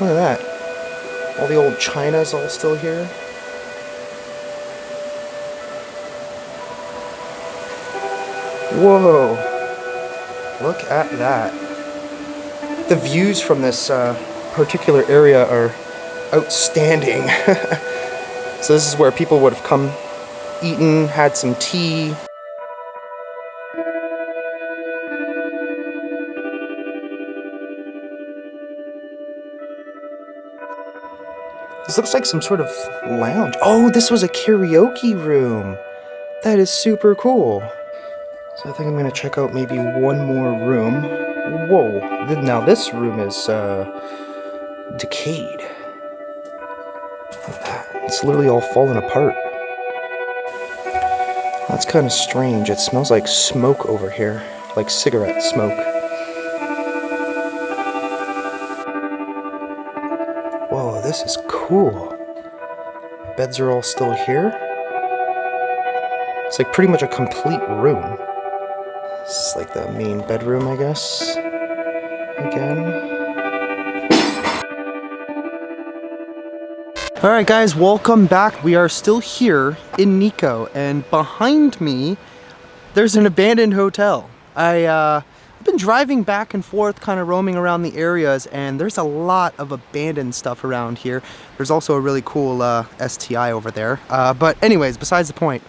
Look at that. All the old china's all still here. Whoa. Look at that. The views from this particular area are outstanding. So this is where people would have come, eaten, had some tea. This looks like some sort of lounge. Oh, this was a karaoke room. That is super cool. So I think I'm gonna check out maybe one more room. Whoa, now this room is decayed. Look at that. It's literally all falling apart. That's kind of strange. It smells like smoke over here, like cigarette smoke. Whoa, this is cool. Beds are all still here. It's like pretty much a complete room. It's like the main bedroom, I guess. Again. Alright guys, welcome back. We are still here in Nico, and behind me there's an abandoned hotel. I've been driving back and forth, kind of roaming around the areas, and there's a lot of abandoned stuff around here. There's also a really cool STI over there. But anyways, besides the point.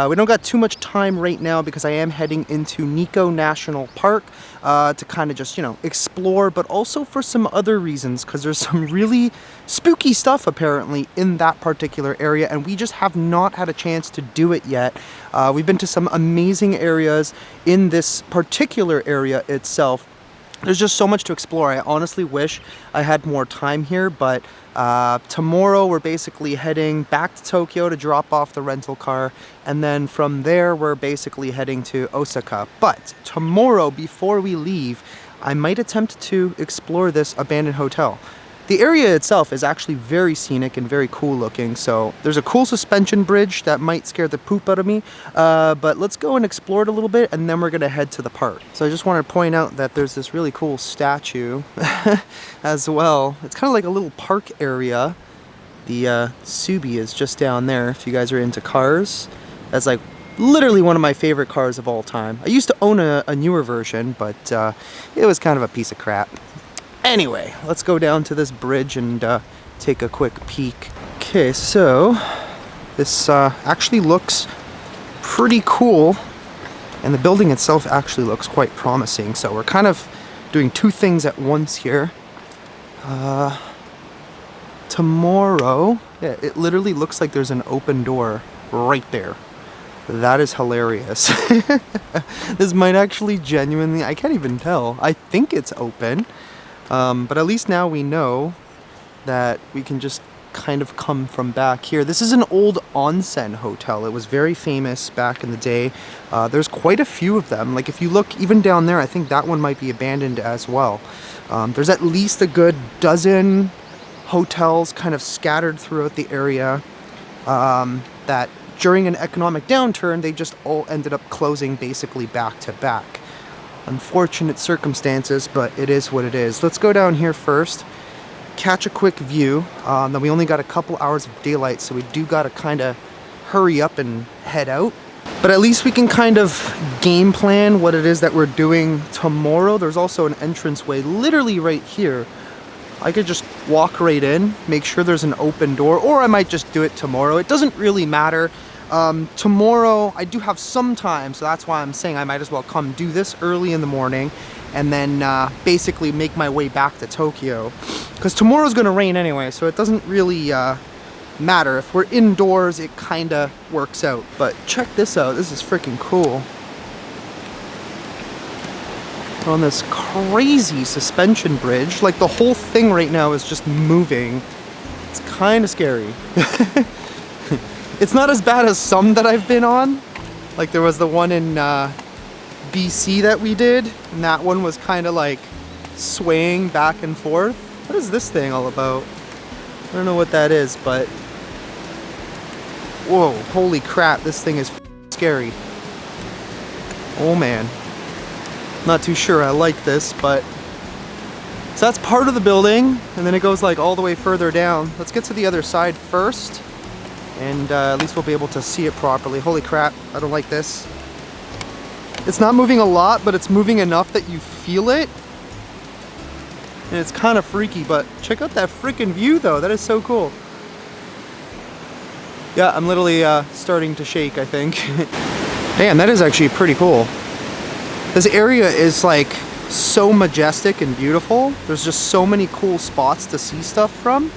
We don't got too much time right now because I am heading into Nico National Park to kind of just, explore, but also for some other reasons, because there's some really spooky stuff apparently in that particular area, and we just have not had a chance to do it yet. We've been to some amazing areas in this particular area itself. There's just so much to explore. I honestly wish I had more time here, but tomorrow we're basically heading back to Tokyo to drop off the rental car, and then from there we're basically heading to Osaka. But tomorrow, before we leave, I might attempt to explore this abandoned hotel. The area itself is actually very scenic and very cool looking, so there's a cool suspension bridge that might scare the poop out of me, but let's go and explore it a little bit, and then we're gonna head to the park. So I just want to point out that there's this really cool statue as well. It's kind of like a little park area. The Subi is just down there if you guys are into cars. That's like literally one of my favorite cars of all time. I used to own a newer version, but it was kind of a piece of crap. Anyway, let's go down to this bridge and take a quick peek. Okay, so this actually looks pretty cool, and the building itself actually looks quite promising. So we're kind of doing two things at once here. Tomorrow, yeah, it literally looks like there's an open door right there. That is hilarious. This might actually genuinely, I can't even tell. I think it's open. But at least now we know that we can just kind of come from back here. This is an old onsen hotel. It was very famous back in the day. There's quite a few of them. Like if you look even down there, I think that one might be abandoned as well. There's at least a good dozen hotels kind of scattered throughout the area that during an economic downturn, they just all ended up closing basically back to back. Unfortunate circumstances, but it is what it is. Let's go down here first, catch a quick view. Then we only got a couple hours of daylight, so we do got to kind of hurry up and head out. But at least we can kind of game plan what it is that we're doing tomorrow. There's also an entranceway literally right here. I could just walk right in, make sure there's an open door, or I might just do it tomorrow. It doesn't really matter. Tomorrow I do have some time, so that's why I'm saying I might as well come do this early in the morning and then basically make my way back to Tokyo, because tomorrow's gonna rain anyway, so it doesn't really matter. If we're indoors, it kinda works out. But check this out, this is freaking cool. We're on this crazy suspension bridge, like the whole thing right now is just moving. It's kind of scary. It's not as bad as some that I've been on. Like there was the one in BC that we did, and that one was kind of like swaying back and forth. What is this thing all about? I don't know what that is, but whoa, holy crap, this thing is scary. Oh man. Not too sure I like this, but so that's part of the building, and then it goes like all the way further down. Let's get to the other side first, and at least we'll be able to see it properly. Holy crap, I don't like this. It's not moving a lot, but it's moving enough that you feel it. And it's kind of freaky, but check out that freaking view though. That is so cool. Yeah, I'm literally starting to shake, I think. Damn, that is actually pretty cool. This area is like so majestic and beautiful. There's just so many cool spots to see stuff from.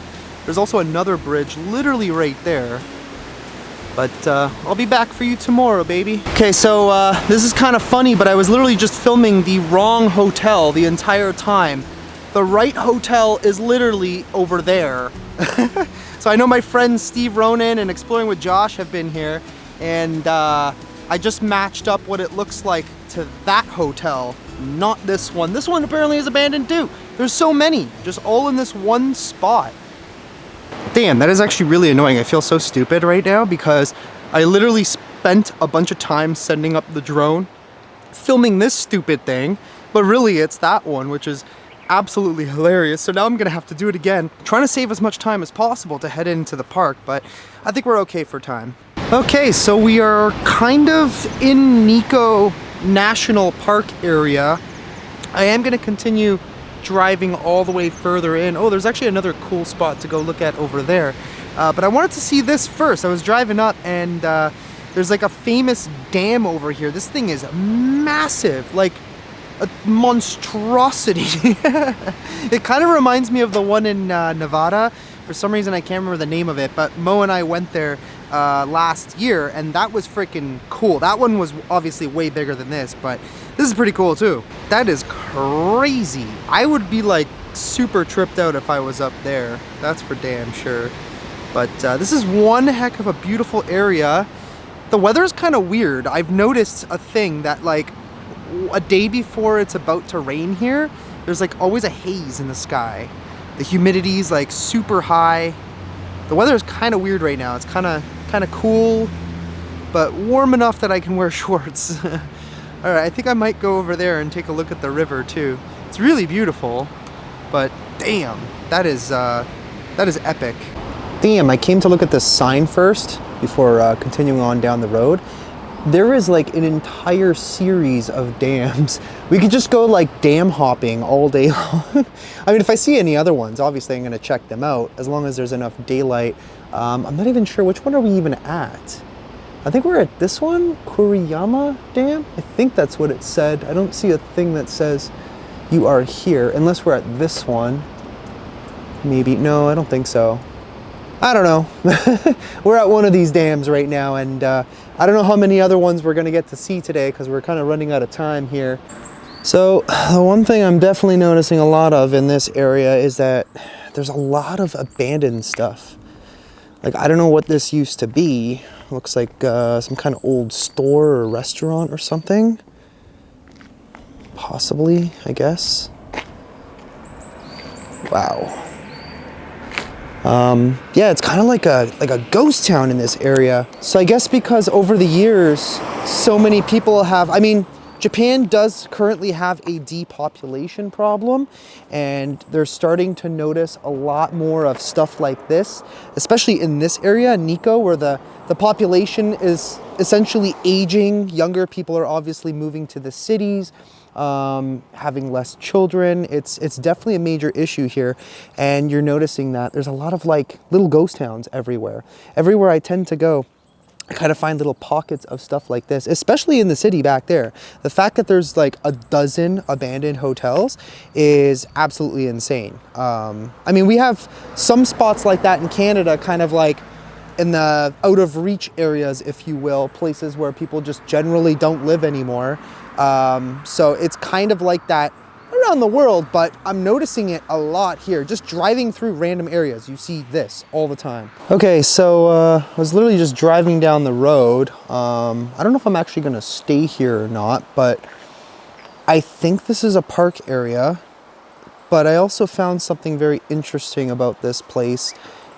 There's also another bridge literally right there. But I'll be back for you tomorrow, baby. Okay, so this is kind of funny, but I was literally just filming the wrong hotel the entire time. The right hotel is literally over there. So I know my friends Steve Ronan and Exploring with Josh have been here, and I just matched up what it looks like to that hotel, not this one. This one apparently is abandoned too. There's so many, just all in this one spot. Damn, that is actually really annoying. I feel so stupid right now because I literally spent a bunch of time sending up the drone, filming this stupid thing, but really it's that one, which is absolutely hilarious. So now I'm gonna have to do it again, trying to save as much time as possible to head into the park, but I think we're okay for time. Okay, so we are kind of in Nico National Park area. I am gonna continue driving all the way further in. Oh, there's actually another cool spot to go look at over there. But I wanted to see this first. I was driving up and there's like a famous dam over here. This thing is massive, like a monstrosity. It kind of reminds me of the one in Nevada. For some reason, I can't remember the name of it, but Mo and I went there last year, and that was freaking cool. That one was obviously way bigger than this, but this is pretty cool too. That is crazy. I would be like super tripped out if I was up there. That's for damn sure. But this is one heck of a beautiful area. The weather is kind of weird. I've noticed a thing that like a day before it's about to rain here, there's like always a haze in the sky. The humidity is like super high. The weather is kind of weird right now. It's kind of cool, but warm enough that I can wear shorts. All right, I think I might go over there and take a look at the river too. It's really beautiful, but damn, that is epic. Damn, I came to look at this sign first before continuing on down the road. There is like an entire series of dams. We could just go like dam hopping all day long. I mean, if I see any other ones, obviously I'm gonna check them out as long as there's enough daylight. I'm not even sure, which one are we even at? I think we're at this one, Kuriyama Dam? I think that's what it said. I don't see a thing that says you are here, unless we're at this one. Maybe, no, I don't think so. I don't know. We're at one of these dams right now, and I don't know how many other ones we're gonna get to see today because we're kind of running out of time here. So the one thing I'm definitely noticing a lot of in this area is that there's a lot of abandoned stuff. Like, I don't know what this used to be. Looks like some kind of old store or restaurant or something. Possibly, I guess. Wow. Yeah, it's kind of like a ghost town in this area. So I guess because over the years, so many people have, I mean, Japan does currently have a depopulation problem, and they're starting to notice a lot more of stuff like this, especially in this area, Nikko, where the population is essentially aging. Younger people are obviously moving to the cities, having less children. It's definitely a major issue here, and you're noticing that there's a lot of like little ghost towns everywhere. Everywhere I tend to go, I kind of find little pockets of stuff like this, especially in the city back there. The fact that there's like a dozen abandoned hotels is absolutely insane. I mean, we have some spots like that in Canada, kind of like in the out of reach areas, if you will, places where people just generally don't live anymore. So it's kind of like that around the world, but I'm noticing it a lot here. Just driving through random areas, you see this all the time. Okay, so I was literally just driving down the road. I don't know if I'm actually gonna stay here or not, but I think this is a park area. But I also found something very interesting about this place.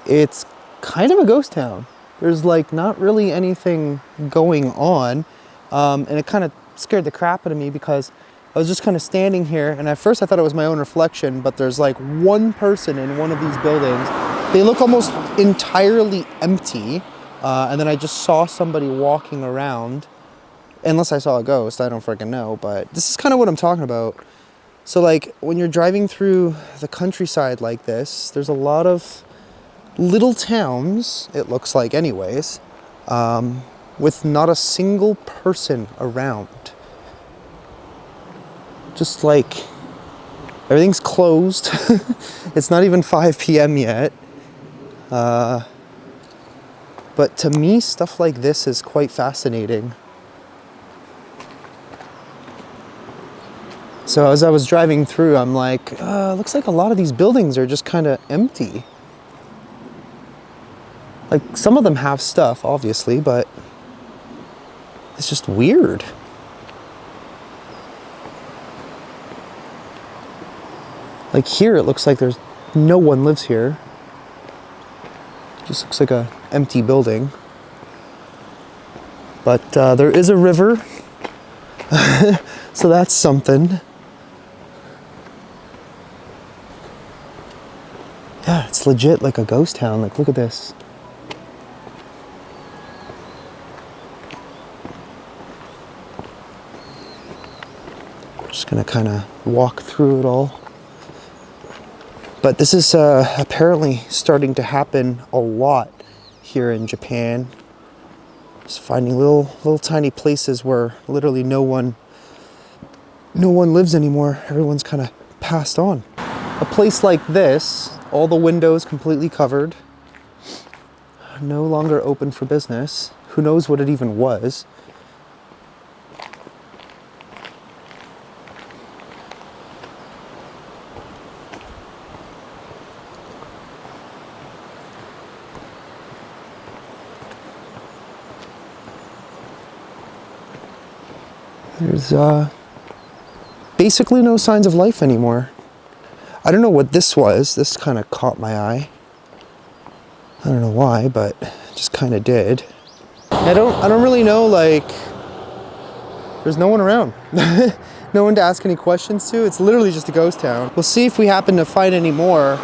It's kind of a ghost town. There's like not really anything going on, and it kind of scared the crap out of me because I was just kind of standing here, and at first I thought it was my own reflection, but there's like one person in one of these buildings. They look almost entirely empty, and then I just saw somebody walking around. Unless I saw a ghost, I don't freaking know, but this is kind of what I'm talking about. So like when you're driving through the countryside like this, there's a lot of little towns, it looks like anyways, with not a single person around. Just like everything's closed. It's not even 5 p.m. yet. But to me, stuff like this is quite fascinating. So as I was driving through, I'm like, looks like a lot of these buildings are just kind of empty. Like some of them have stuff, obviously, but it's just weird. Like here, it looks like there's no one lives here. Just looks like a empty building. But there is a river, so that's something. Yeah, it's legit like a ghost town. Like, look at this. Just gonna kind of walk through it all. But this is apparently starting to happen a lot here in Japan. Just finding little tiny places where literally no one lives anymore. Everyone's kind of passed on. A place like this, all the windows completely covered, no longer open for business. Who knows what it even was? There's basically no signs of life anymore. I don't know what this was. This kind of caught my eye. I don't know why, but it just kind of did. I don't really know, like, there's no one around. No one to ask any questions to. It's literally just a ghost town. We'll see if we happen to find any more.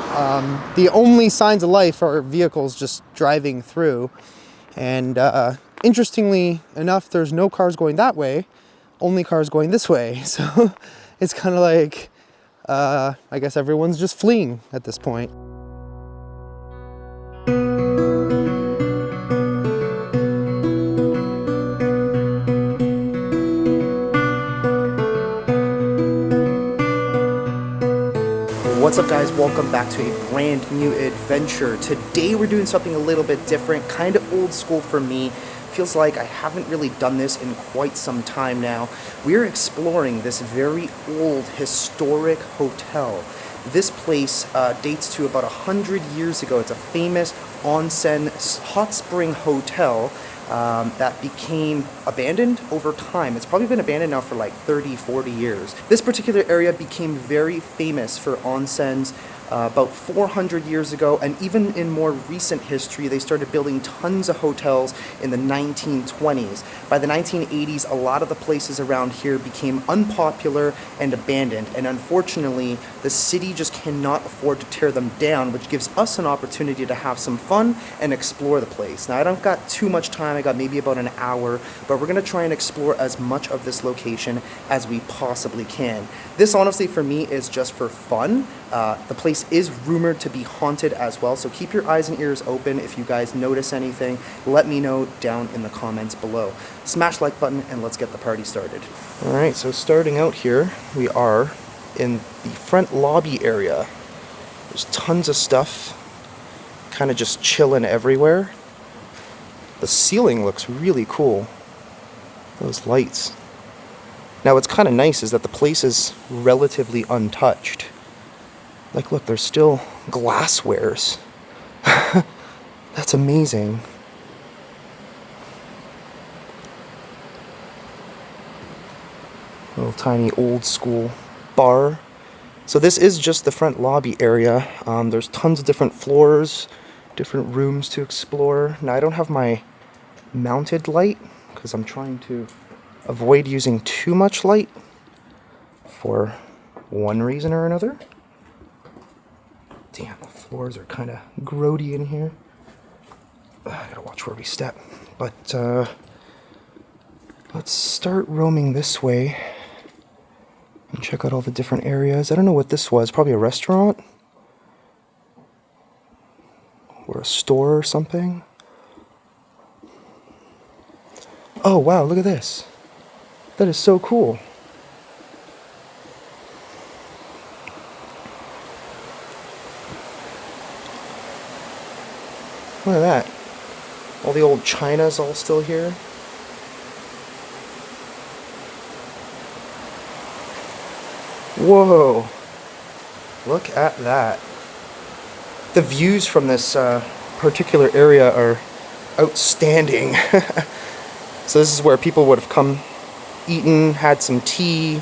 The only signs of life are vehicles just driving through. And interestingly enough, there's no cars going that way. Only cars going this way. So it's kind of like, I guess everyone's just fleeing at this point. What's up guys, welcome back to a brand new adventure. Today we're doing something a little bit different, kind of old school for me. Feels like I haven't really done this in quite some time now. We're exploring this very old historic hotel. This place dates to about 100 years ago. It's a famous onsen hot spring hotel that became abandoned over time. It's probably been abandoned now for like 30, 40 years. This particular area became very famous for onsens about 400 years ago, and even in more recent history, they started building tons of hotels in the 1920s. By the 1980s, a lot of the places around here became unpopular and abandoned, and unfortunately, the city just cannot afford to tear them down, which gives us an opportunity to have some fun and explore the place. Now, I don't got too much time, I got maybe about an hour, but we're gonna try and explore as much of this location as we possibly can. This, honestly, for me, is just for fun. The place is rumored to be haunted as well, so keep your eyes and ears open. If you guys notice anything, let me know down in the comments below. Smash like button and let's get the party started. Alright, so starting out here, we are in the front lobby area. There's tons of stuff, kind of just chilling everywhere. The ceiling looks really cool. Those lights. Now what's kind of nice is that the place is relatively untouched. Like, look, there's still glasswares. That's amazing. Little tiny old school bar. So this is just the front lobby area. There's tons of different floors, different rooms to explore. Now I don't have my mounted light because I'm trying to avoid using too much light. for one reason or another. Damn, the floors are kind of grody in here. I gotta watch where we step. But let's start roaming this way and check out all the different areas. I don't know what this was. Probably a restaurant or a store or something. Oh wow, look at this. That is so cool. Look at that. All the old china's all still here. Whoa. Look at that. The views from this particular area are outstanding. So this is where people would have come, eaten, had some tea.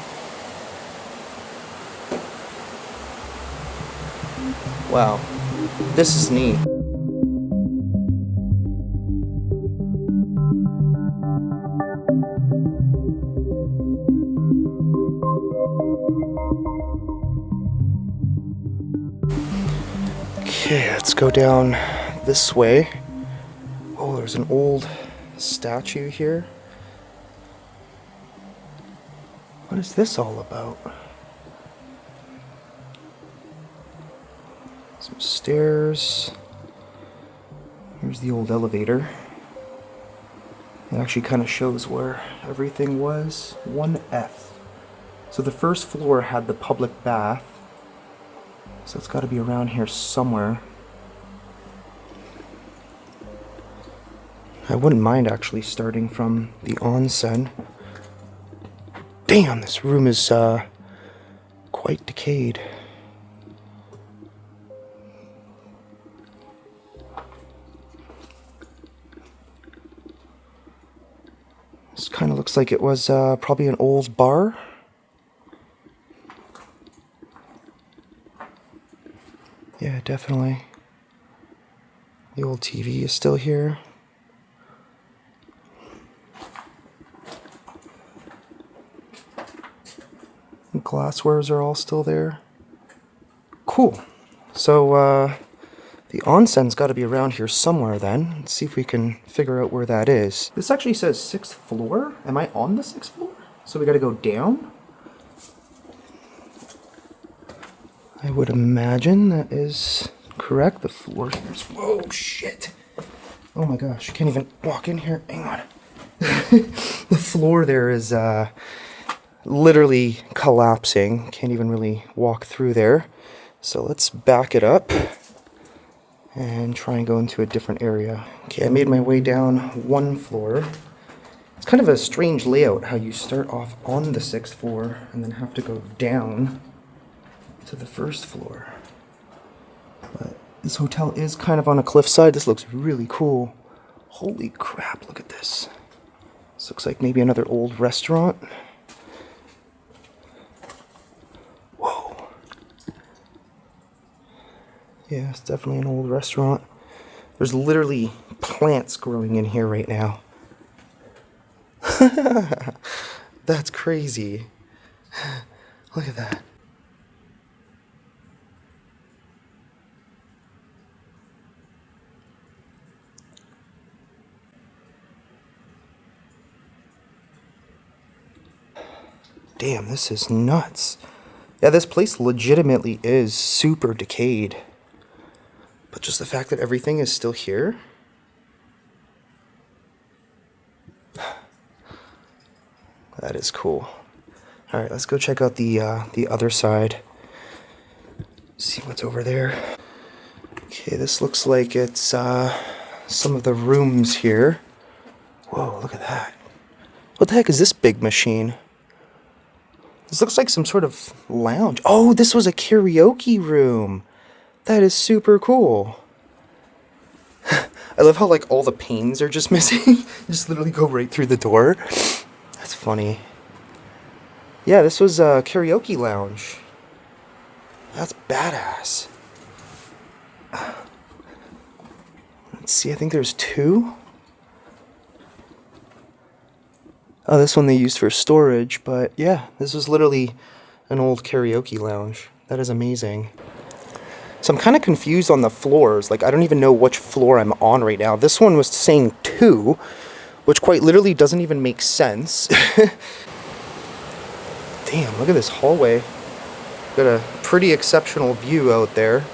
Wow. This is neat. Okay, let's go down this way. Oh, there's an old statue here. What is this all about? Some stairs. Here's the old elevator. It actually kind of shows where everything was. 1F. So the first floor had the public bath. So it's got to be around here somewhere. I wouldn't mind actually starting from the onsen. Damn, this room is quite decayed. This kind of looks like it was probably an old bar. Yeah, definitely. The old TV is still here. The glasswares are all still there. Cool. So, the onsen's got to be around here somewhere then. Let's see if we can figure out where that is. This actually says 6th floor. Am I on the 6th floor? So we got to go down? I would imagine that is correct. The floor here's... Whoa, shit! Oh my gosh, I can't even walk in here. Hang on. The floor there is literally collapsing. Can't even really walk through there. So let's back it up and try and go into a different area. Okay, I made my way down one floor. It's kind of a strange layout how you start off on the 6th floor and then have to go down to the 1st floor. But this hotel is kind of on a cliffside. This looks really cool. Holy crap, look at this. This looks like maybe another old restaurant. Whoa. Yeah, it's definitely an old restaurant. There's literally plants growing in here right now. That's crazy. Look at that. Damn, this is nuts. Yeah, this place legitimately is super decayed. But just the fact that everything is still here. That is cool. Alright, let's go check out the other side. See what's over there. Okay, this looks like it's some of the rooms here. Whoa, look at that. What the heck is this big machine? This looks like some sort of lounge. Oh, this was a karaoke room. That is super cool. I love how like all the panes are just missing. Just literally go right through the door. That's funny. Yeah, this was a karaoke lounge. That's badass. Let's see, I think there's 2. Oh, this one they used for storage, but yeah, this was literally an old karaoke lounge. That is amazing. So I'm kind of confused on the floors. Like, I don't even know which floor I'm on right now. This one was saying 2, which quite literally doesn't even make sense. Damn, look at this hallway. Got a pretty exceptional view out there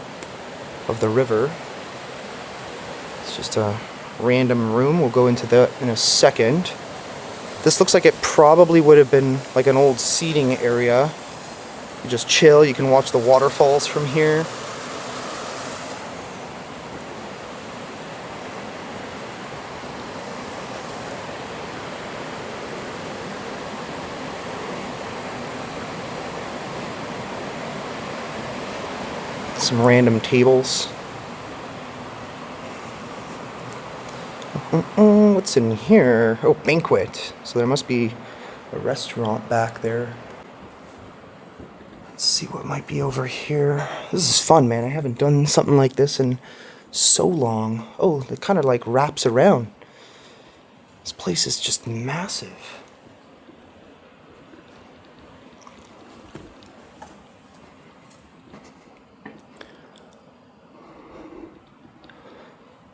of the river. It's just a random room. We'll go into that in a second. This looks like it probably would have been like an old seating area. You just chill, you can watch the waterfalls from here. Some random tables. What's in here? Oh, banquet. So there must be a restaurant back there. Let's see what might be over here. This is fun, man. I haven't done something like this in so long. Oh, it kind of like wraps around. This place is just massive.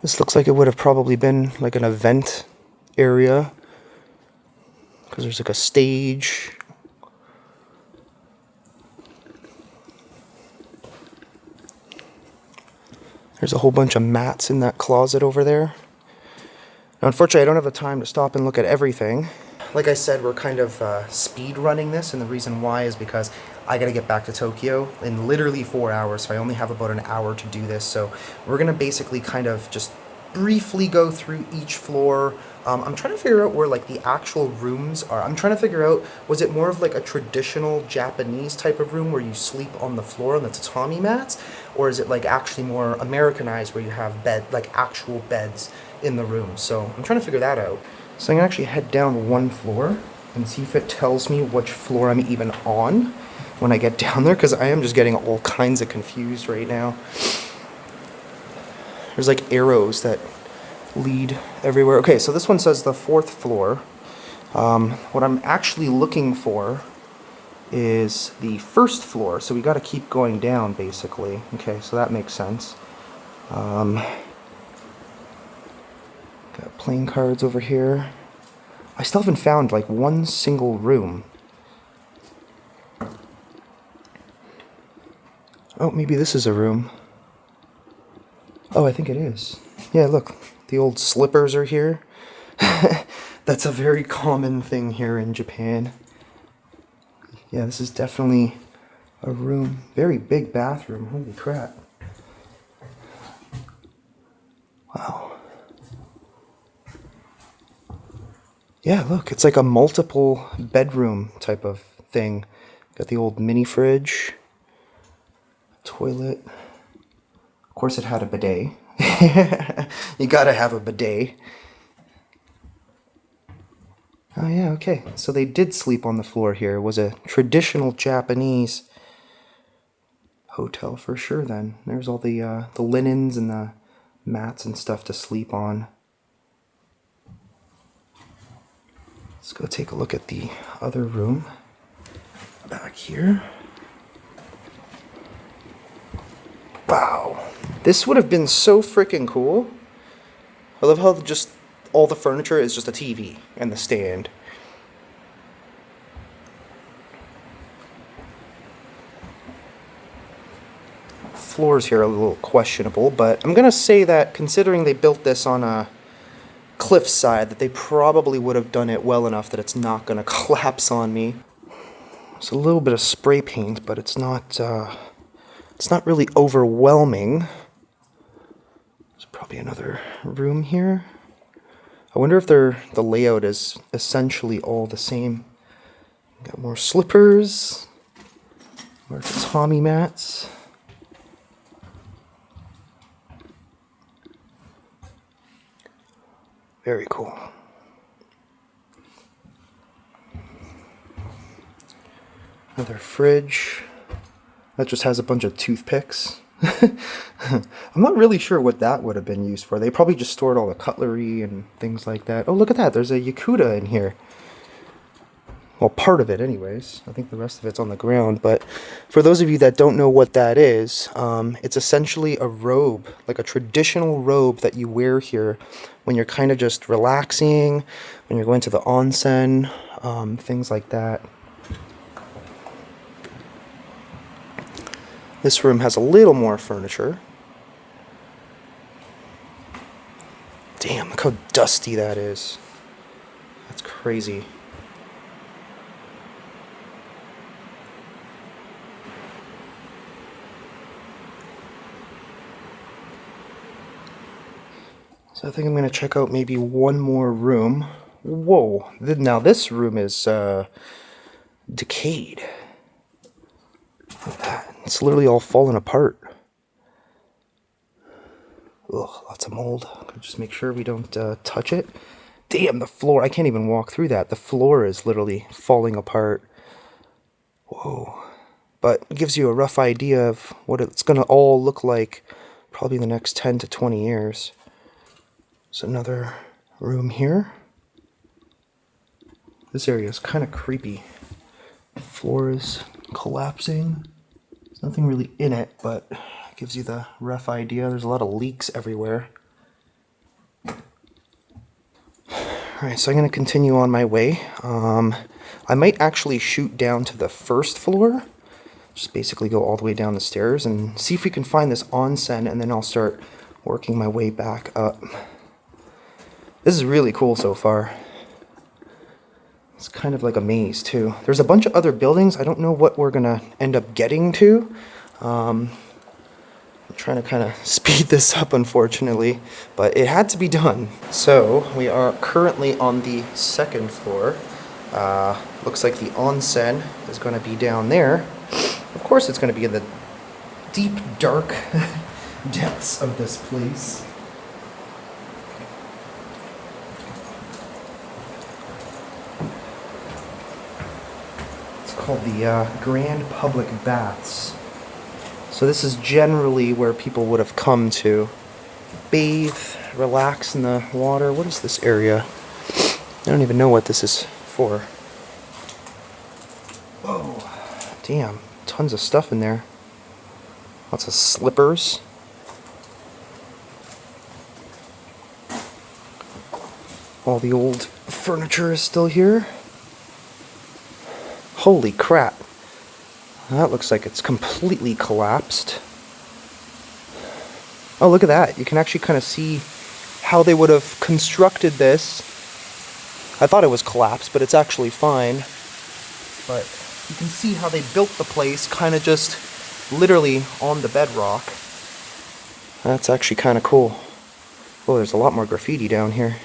This looks like it would have probably been like an event area, because there's like a stage. There's a whole bunch of mats in that closet over there. Now, unfortunately, I don't have the time to stop and look at everything. Like I said, we're kind of speed running this, and the reason why is because I gotta get back to Tokyo in literally 4 hours, so I only have about an hour to do this. So we're gonna basically kind of just briefly go through each floor. I'm trying to figure out where like the actual rooms are. I'm trying to figure out, was it more of like a traditional Japanese type of room where you sleep on the floor on the tatami mats, or is it like actually more Americanized where you have like actual beds in the room? So I'm trying to figure that out. So I'm gonna actually head down one floor and see if it tells me which floor I'm even on when I get down there, because I am just getting all kinds of confused right now. There's like arrows that lead everywhere. Okay, so this one says the 4th floor. What I'm actually looking for is the 1st floor, so we got to keep going down basically. Okay, so that makes sense. Got playing cards over here. I still haven't found like one single room. Oh, maybe this is a room. Oh, I think it is. Yeah, look, the old slippers are here. That's a very common thing here in Japan. Yeah, this is definitely a room. Very big bathroom, holy crap. Wow. Yeah, look, it's like a multiple bedroom type of thing. Got the old mini fridge, toilet. Of course it had a bidet. You gotta have a bidet. Oh yeah, okay. So they did sleep on the floor here. It was a traditional Japanese hotel for sure then. There's all the linens and the mats and stuff to sleep on. Let's go take a look at the other room back here. Wow. This would have been so freaking cool. I love how just all the furniture is just a TV and the stand. Floors here are a little questionable, but I'm gonna say that considering they built this on a cliffside, that they probably would have done it well enough that it's not gonna collapse on me. It's a little bit of spray paint, but it's not really overwhelming. There's probably another room here. I wonder if the layout is essentially all the same. Got more slippers, more tatami mats. Very cool. Another fridge. That just has a bunch of toothpicks. I'm not really sure what that would have been used for. They probably just stored all the cutlery and things like that. Oh, look at that. There's a Yakuta in here. Well, part of it anyways. I think the rest of it's on the ground. But for those of you that don't know what that is, it's essentially a robe, like a traditional robe that you wear here when you're kind of just relaxing, when you're going to the onsen, things like that. This room has a little more furniture. Damn, look how dusty that is. That's crazy. So I think I'm going to check out maybe one more room. Whoa, now this room is decayed. Look at that. It's literally all fallen apart. Ugh, lots of mold. Just make sure we don't touch it. Damn, the floor. I can't even walk through that. The floor is literally falling apart. Whoa. But it gives you a rough idea of what it's going to all look like probably in the next 10 to 20 years. So another room here. This area is kind of creepy. The floor is collapsing. There's nothing really in it, but it gives you the rough idea. There's a lot of leaks everywhere. Alright, so I'm going to continue on my way. I might actually shoot down to the first floor. Just basically go all the way down the stairs and see if we can find this onsen, and then I'll start working my way back up. This is really cool so far. It's kind of like a maze too. There's a bunch of other buildings. I don't know what we're gonna end up getting to. I'm trying to kind of speed this up, unfortunately, but it had to be done. So we are currently on the second floor. Looks like the onsen is going to be down there. Of course it's going to be in the deep, dark depths of this place. Called the Grand Public Baths. So this is generally where people would have come to bathe, relax in the water. What is this area? I don't even know what this is for. Whoa, damn, tons of stuff in there. Lots of slippers. All the old furniture is still here. Holy crap. That looks like it's completely collapsed. Oh, look at that. You can actually kind of see how they would have constructed this. I thought it was collapsed, but it's actually fine. But you can see how they built the place kind of just literally on the bedrock. That's actually kind of cool. Oh, there's a lot more graffiti down here.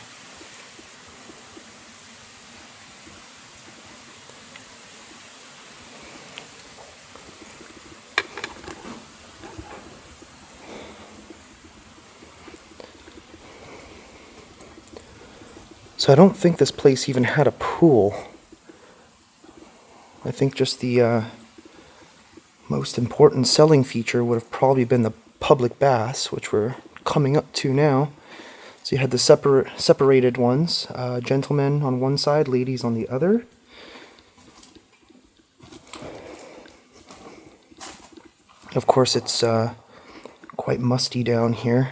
So I don't think this place even had a pool. I think just the most important selling feature would have probably been the public baths, which we're coming up to now. So you had the separated ones, gentlemen on one side, ladies on the other. Of course, it's quite musty down here.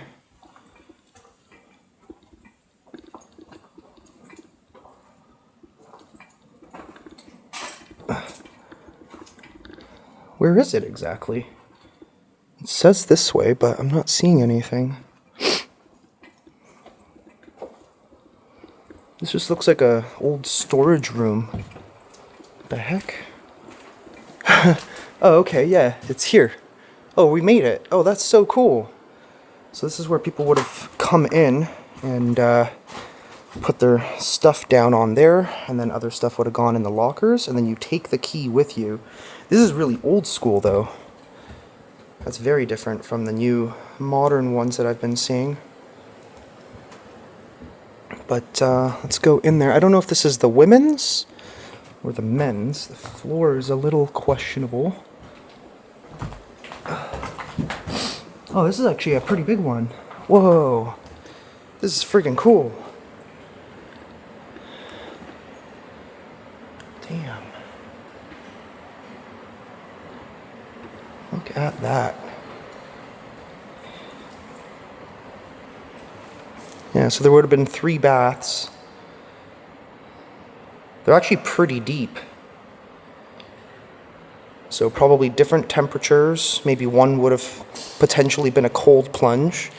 Where is it exactly? It says this way, but I'm not seeing anything. This just looks like a old storage room. What the heck? Oh, okay, yeah, it's here. Oh, we made it. Oh, that's so cool. So this is where people would have come in and put their stuff down on there, and then other stuff would have gone in the lockers, and then you take the key with you. This is really old school, though. That's very different from the new modern ones that I've been seeing. But let's go in there. I don't know if this is the women's or the men's. The floor is a little questionable. Oh, this is actually a pretty big one. Whoa. This is freaking cool. Damn. Look at that. Yeah, so there would have been 3 baths. They're actually pretty deep. So probably different temperatures. Maybe one would have potentially been a cold plunge.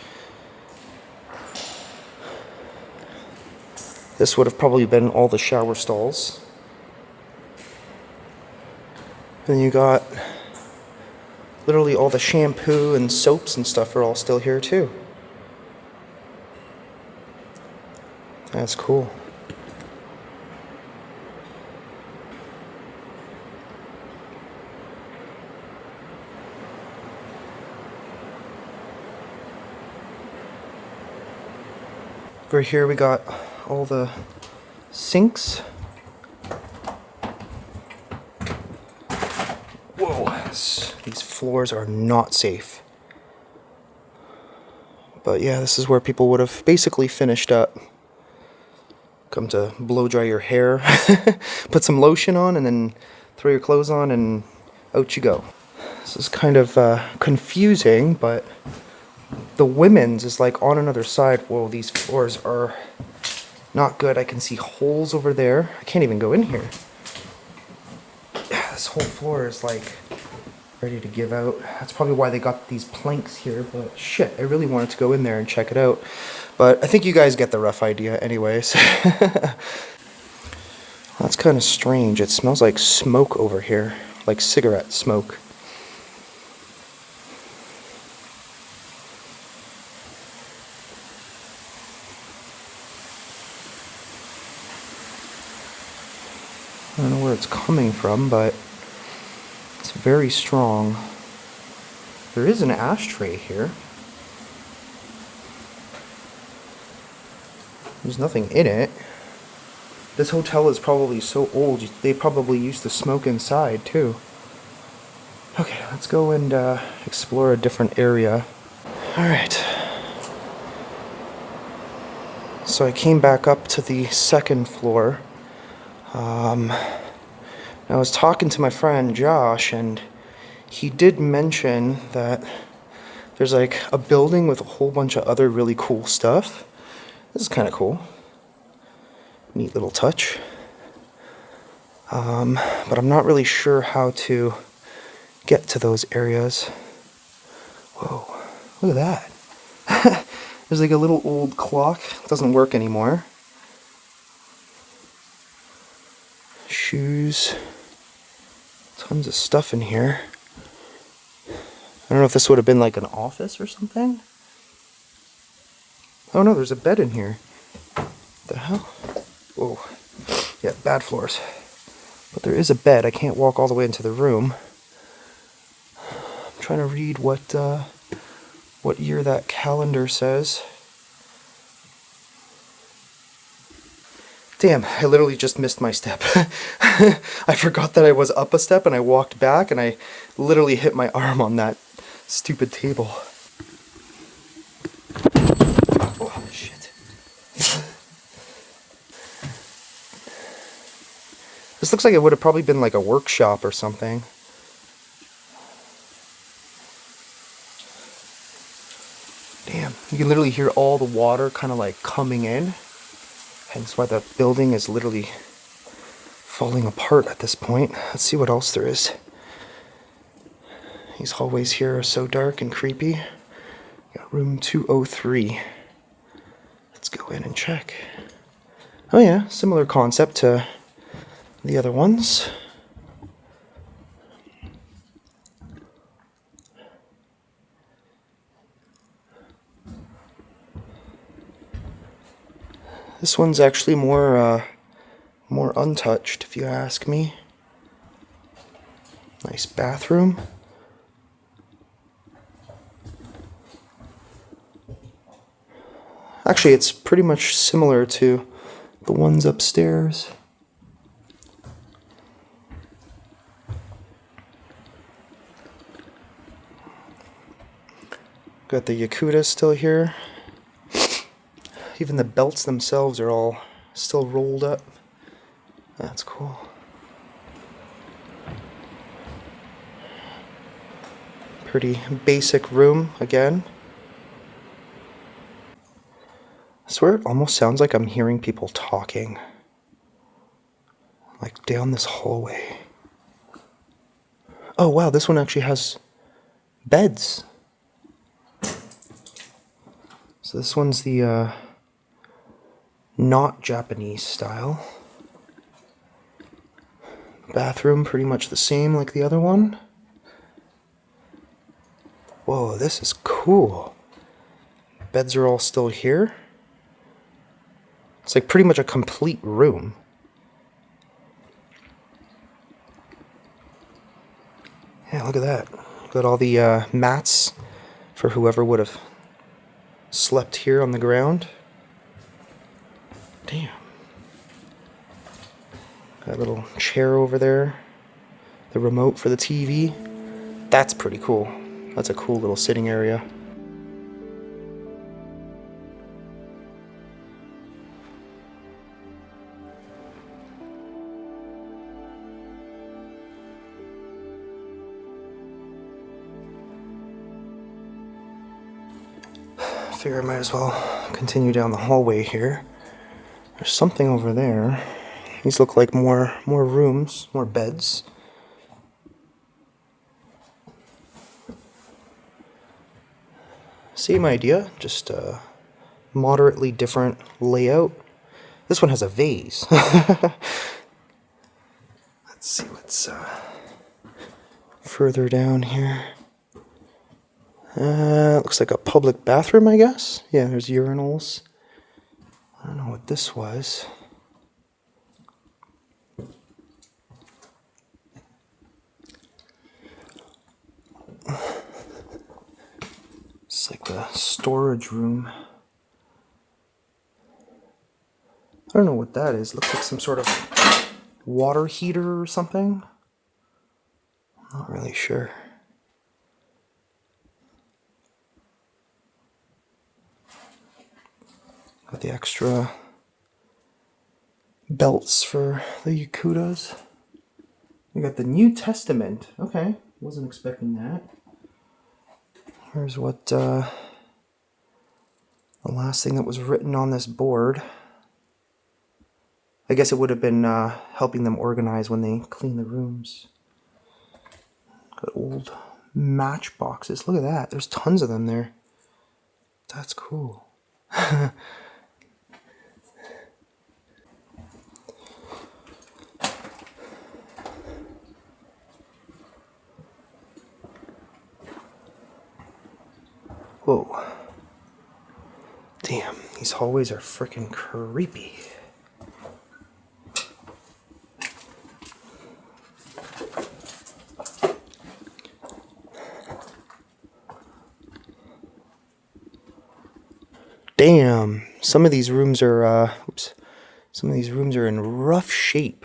This would have probably been all the shower stalls. Then you got literally all the shampoo and soaps and stuff are all still here too. That's cool. Over here we got all the sinks. Whoa, these floors are not safe. But yeah, this is where people would have basically finished up. Come to blow dry your hair, put some lotion on, and then throw your clothes on, and out you go. This is kind of confusing, but the women's is like on another side. Whoa, these floors are not good. I can see holes over there. I can't even go in here. This whole floor is like ready to give out. That's probably why they got these planks here, but shit, I really wanted to go in there and check it out. But I think you guys get the rough idea anyways. That's kind of strange. It smells like smoke over here, like cigarette smoke. I don't know where it's coming from, but it's very strong. There is an ashtray here. There's nothing in it. This hotel is probably so old, they probably used to smoke inside too. Okay, let's go and explore a different area. Alright. So I came back up to the second floor. I was talking to my friend Josh, and he did mention that there's like a building with a whole bunch of other really cool stuff. This is kind of cool. Neat little touch. But I'm not really sure how to get to those areas. Whoa, look at that. There's like a little old clock. It doesn't work anymore. Shoes. Tons of stuff in here. I don't know if this would have been like an office or something. Oh no, there's a bed in here. What the hell? Whoa. Yeah, bad floors. But there is a bed. I can't walk all the way into the room. I'm trying to read what year that calendar says. Damn, I literally just missed my step. I forgot that I was up a step and I walked back and I literally hit my arm on that stupid table. Oh, shit. This looks like it would have probably been like a workshop or something. Damn, you can literally hear all the water kind of like coming in. Hence why the building is literally falling apart at this point. Let's see what else there is. These hallways here are so dark and creepy. Got room 203. Let's go in and check. Oh yeah, similar concept to the other ones. This one's actually more untouched, if you ask me. Nice bathroom. Actually, it's pretty much similar to the ones upstairs. Got the Yakuta still here. Even the belts themselves are all still rolled up. That's cool. Pretty basic room again. I swear it almost sounds like I'm hearing people talking. Like down this hallway. Oh wow, this one actually has beds. So this one's the not Japanese style. Bathroom pretty much the same like the other one. Whoa, this is cool. Beds are all still here. It's like pretty much a complete room. Yeah, look at that. Got all the mats for whoever would have slept here on the ground. Damn. Got a little chair over there. The remote for the TV. That's pretty cool. That's a cool little sitting area. Figure I might as well continue down the hallway here. There's something over there. These look like more rooms, more beds. Same idea, just a moderately different layout. This one has a vase. Let's see what's further down here. Looks like a public bathroom, I guess. Yeah, there's urinals. I don't know what this was. It's like a storage room. I don't know what that is. Looks like some sort of water heater or something. I'm not really sure. Got the extra belts for the Yakutas. We got the New Testament. Okay, wasn't expecting that. Here's what the last thing that was written on this board. I guess it would have been helping them organize when they clean the rooms. Got old matchboxes. Look at that. There's tons of them there. That's cool. Whoa. Damn, these hallways are freaking creepy. Damn, some of these rooms are, some of these rooms are in rough shape.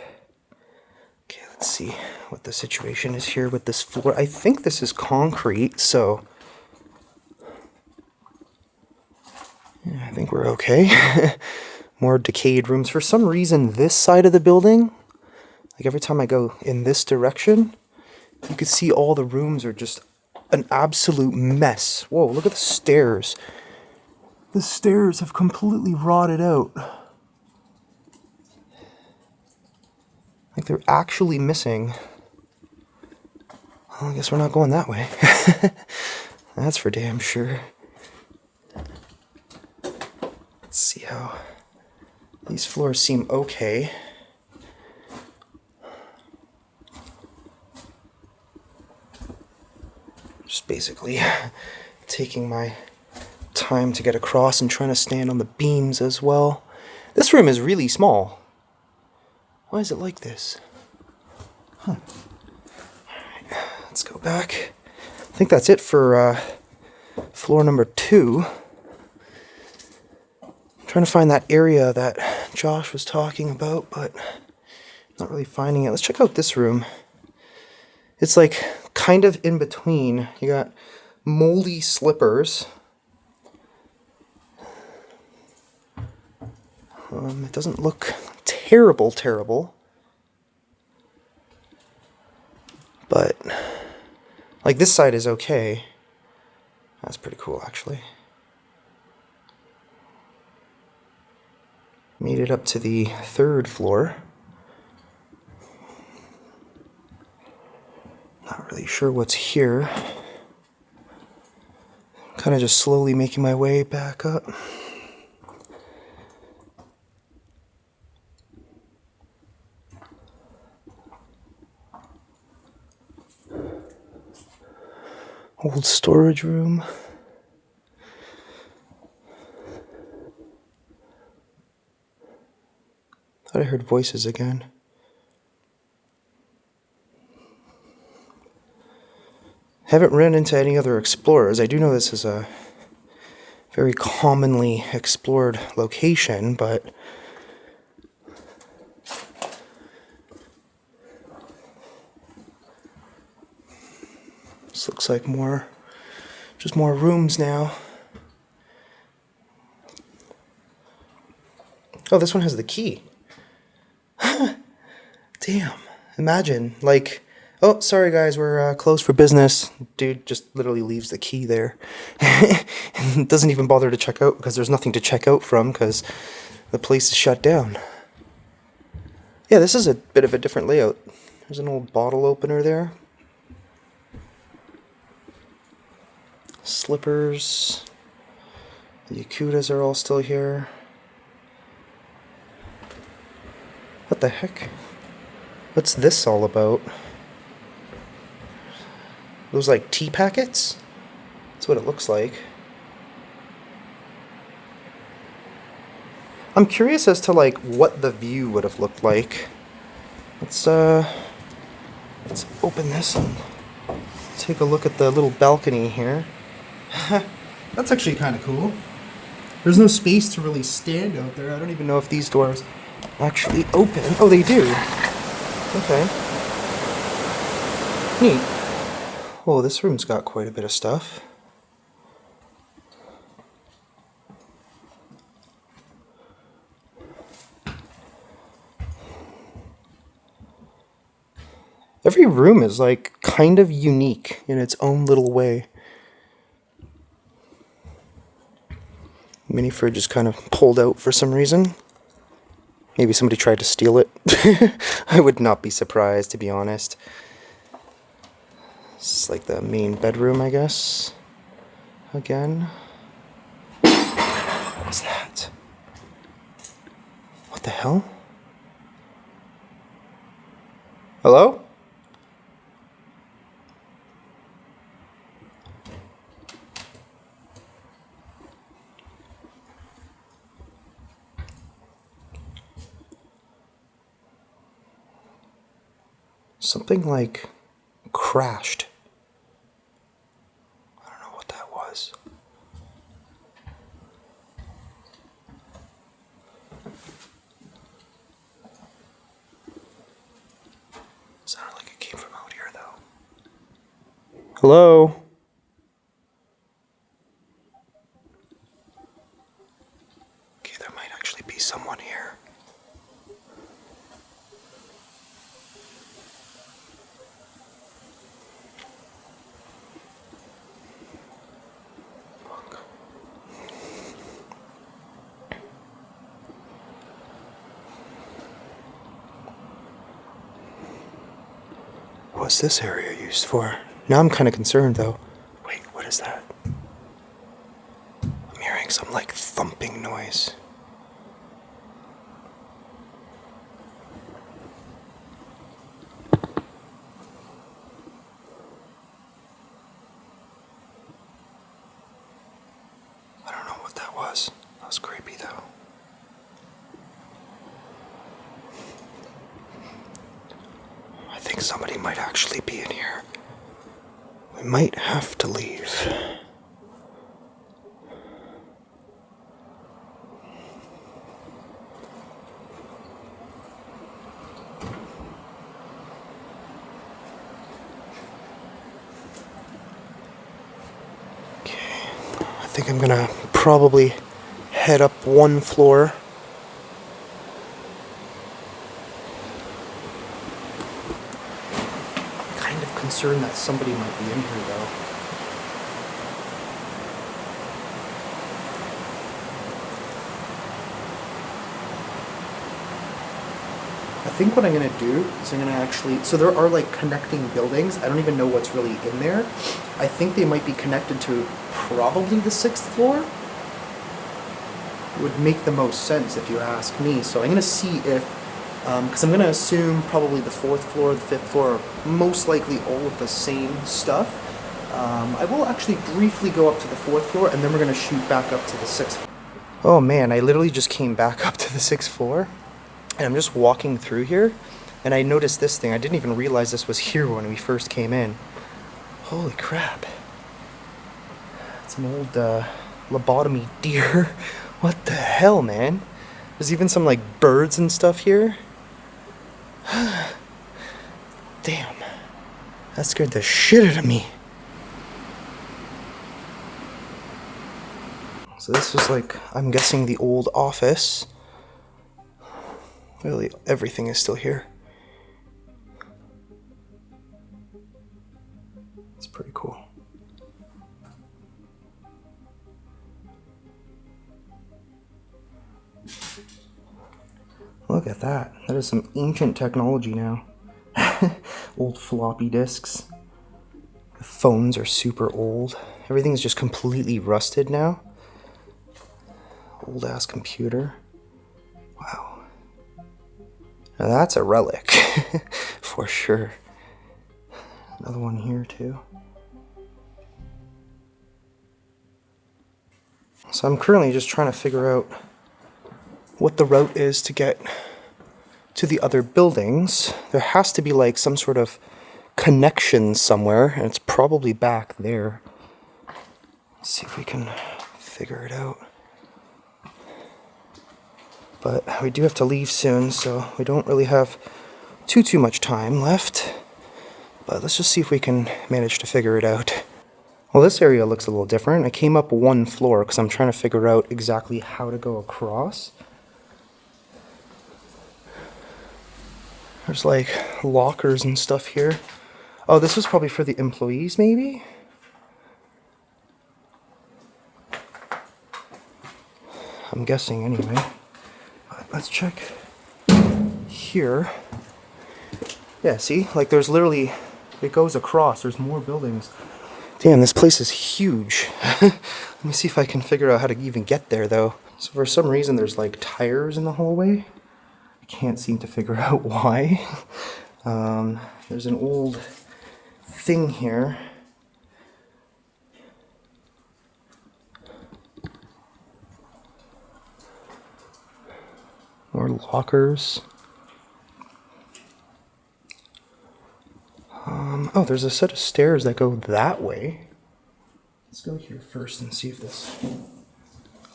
Okay, let's see what the situation is here with this floor. I think this is concrete, so yeah, I think we're okay. More decayed rooms. For some reason, this side of the building, like every time I go in this direction, you can see all the rooms are just an absolute mess. Whoa, look at the stairs. The stairs have completely rotted out. Like they're actually missing. Well, I guess we're not going that way. That's for damn sure. Let's see how these floors seem okay. Just basically taking my time to get across and trying to stand on the beams as well. This room is really small. Why is it like this? Huh. Alright, let's go back. I think that's it for floor number 2. I'm trying to find that area that Josh was talking about, but not really finding it. Let's check out this room. It's like kind of in between. You got moldy slippers. It doesn't look terrible, but Like, this side is okay. That's pretty cool, actually. Made it up to the 3rd floor. Not really sure what's here. Kind of just slowly making my way back up. Old storage room. Thought I heard voices again. Haven't run into any other explorers. I do know this is a very commonly explored location, but this looks like just more rooms now. Oh, this one has the key. Damn. Imagine, like, oh, sorry guys, we're closed for business. Dude just literally leaves the key there. And doesn't even bother to check out because there's nothing to check out from because the place is shut down. Yeah, this is a bit of a different layout. There's an old bottle opener there. Slippers. The Yakutas are all still here. What the heck? What's this all about? Those like tea packets? That's what it looks like. I'm curious as to like what the view would have looked like. Let's open this and take a look at the little balcony here. That's actually kind of cool. There's no space to really stand out there. I don't even know if these doors actually open. Oh, they do. Okay. Neat. Oh, this room's got quite a bit of stuff. Every room is like kind of unique in its own little way. Mini fridge is kind of pulled out for some reason. Maybe somebody tried to steal it. I would not be surprised, to be honest. It's like the main bedroom, I guess. Again. What was that? What the hell? Hello? Something like crashed. I don't know what that was. Sounded like it came from out here, though. Hello? Okay, there might actually be someone here. What's this area used for? Now I'm kind of concerned, though. Wait, what is that? I'm hearing some, like, thumping noise. I don't know what that was. That was creepy, though. I think somebody might actually be in here. We might have to leave. Okay, I think I'm gonna probably head up one floor. concerned that somebody might be in here though. I think what I'm gonna do is I'm gonna actually, so there are like connecting buildings. I don't even know what's really in there. I think they might be connected to probably the 6th floor. Would make the most sense if you ask me. So I'm gonna see if, because I'm gonna assume probably the 4th floor, the 5th floor, are most likely all of the same stuff. I will actually briefly go up to the 4th floor and then we're gonna shoot back up to the 6th floor. Oh man, I literally just came back up to the 6th floor. And I'm just walking through here, and I noticed this thing. I didn't even realize this was here when we first came in. Holy crap. It's an old lobotomy deer. What the hell, man? There's even some like birds and stuff here. Damn. That scared the shit out of me. So this was like, I'm guessing, the old office. Really, everything is still here. It's pretty cool. Look at that. That is some ancient technology now. Old floppy disks. The phones are super old. Everything's just completely rusted now. Old ass computer. Wow. Now that's a relic, for sure. Another one here too. So I'm currently just trying to figure out what the route is to get to the other buildings. There has to be like some sort of connection somewhere, and it's probably back there. Let's see if we can figure it out. But we do have to leave soon, so we don't really have too much time left. But let's just see if we can manage to figure it out. Well, this area looks a little different. I came up one floor because I'm trying to figure out exactly how to go across. There's like lockers and stuff here. Oh, this was probably for the employees, maybe? I'm guessing anyway. Let's check here. Yeah, see? Like there's literally, it goes across. There's more buildings. Damn, this place is huge. Let me see if I can figure out how to even get there though. So for some reason there's like tires in the hallway. I can't seem to figure out why. There's an old thing here. More lockers. Oh, there's a set of stairs that go that way. Let's go here first and see if this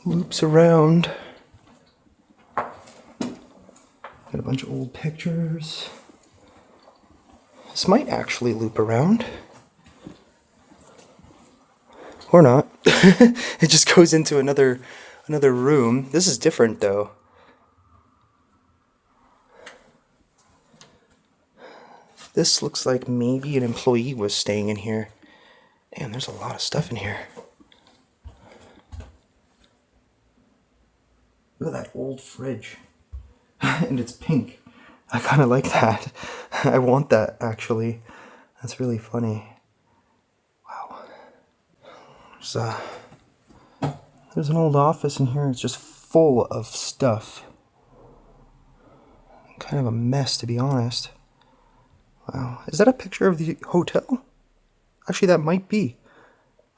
loops around. Got a bunch of old pictures. This might actually loop around. Or not. It just goes into another room. This is different though. This looks like maybe an employee was staying in here. Damn, there's a lot of stuff in here. Look at that old fridge. And it's pink. I kind of like that. I want that, actually. That's really funny. Wow. There's an old office in here. It's just full of stuff. Kind of a mess, to be honest. Wow. Is that a picture of the hotel? Actually, that might be.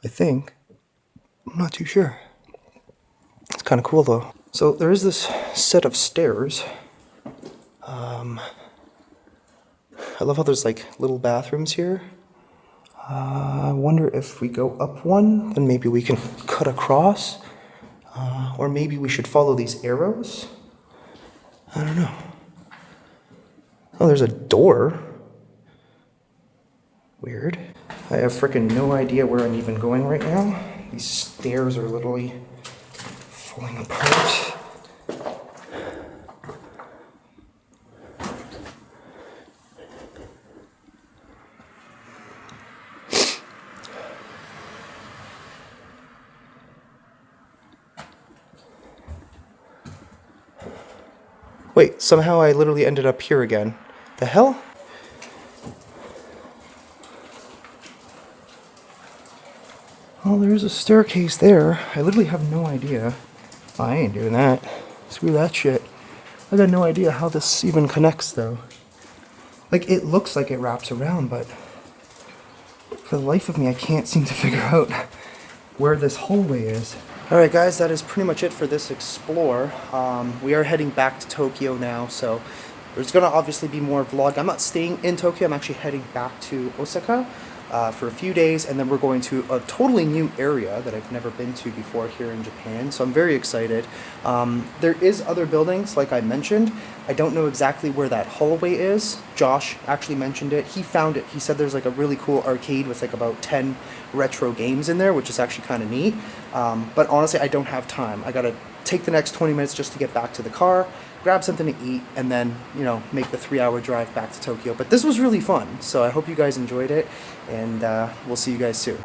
I think. I'm not too sure. It's kind of cool, though. So there is this set of stairs. I love how there's like little bathrooms here. I wonder if we go up one, then maybe we can cut across. Or maybe we should follow these arrows. I don't know. Oh, there's a door. Weird. I have freaking no idea where I'm even going right now. These stairs are literally falling apart. Wait, somehow I literally ended up here again. The hell? Oh, there's a staircase there. I literally have no idea. Oh, I ain't doing that. Screw that shit. I got no idea how this even connects, though. Like, it looks like it wraps around, but for the life of me, I can't seem to figure out where this hallway is. Alright guys, that is pretty much it for this explore. We are heading back to Tokyo now, so there's going to obviously be more vlog. I'm not staying in Tokyo, I'm actually heading back to Osaka for a few days, and then we're going to a totally new area that I've never been to before here in Japan, so I'm very excited. There is other buildings, like I mentioned. I don't know exactly where that hallway is. Josh actually mentioned it. He found it. He said there's like a really cool arcade with like about 10 retro games in there, which is actually kind of neat. But honestly, I don't have time. I gotta take the next 20 minutes just to get back to the car, grab something to eat, and then, you know, make the 3-hour drive back to Tokyo. But this was really fun, so I hope you guys enjoyed it, and we'll see you guys soon.